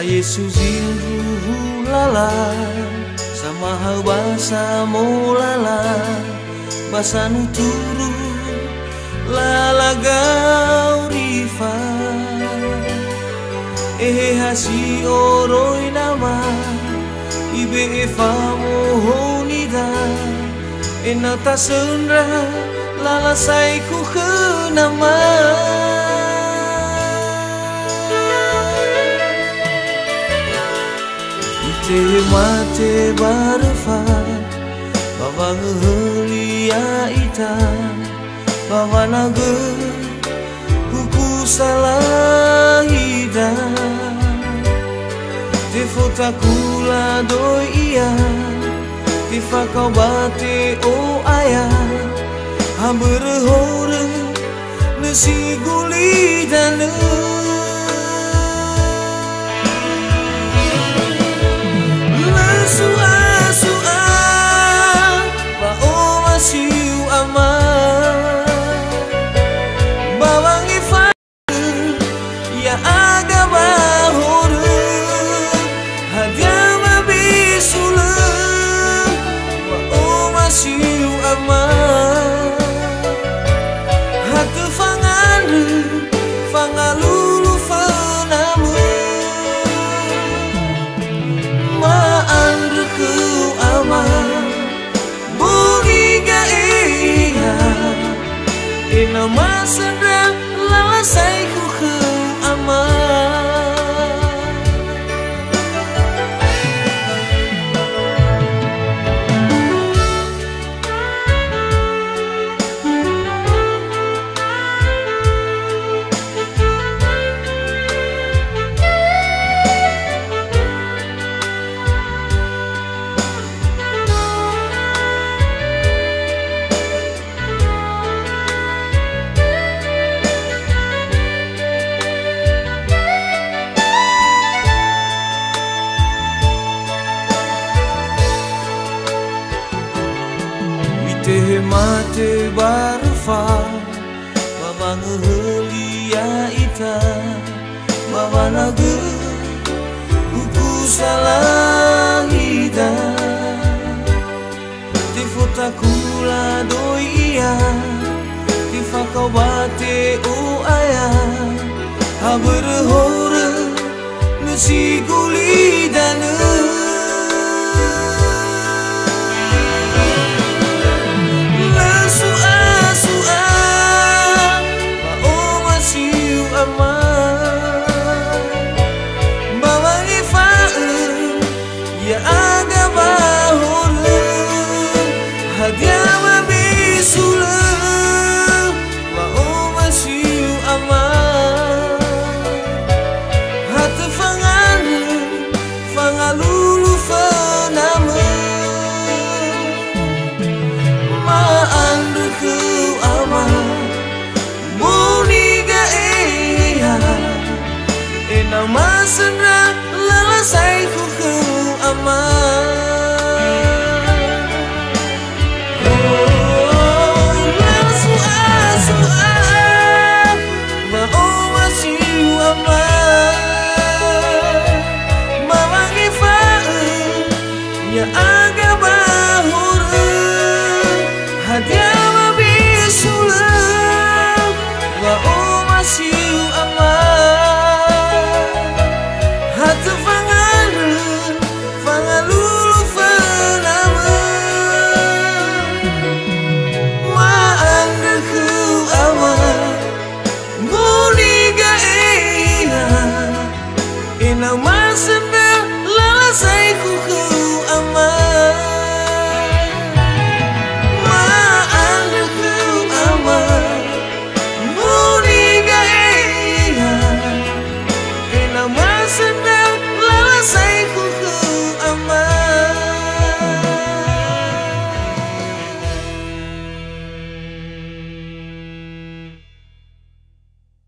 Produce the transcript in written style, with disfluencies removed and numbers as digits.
Yesus zinruhu lala sama basa molala basa nuturu lala gaurifa hasi oroi nama ibe famo honida enata sendra lala saiku kenama te mate barfa bawa ngelia ita bawa naga huku salah ida te fota kula doi iya te fakau bate o ayah haberhore nasi guli dan nama sedang lala saiku ke aman te mate barfa bawa ngelia ita bawa naga huku salah ida te fota kula doi iya te fakau bate o ayah haberhore nasi guli dan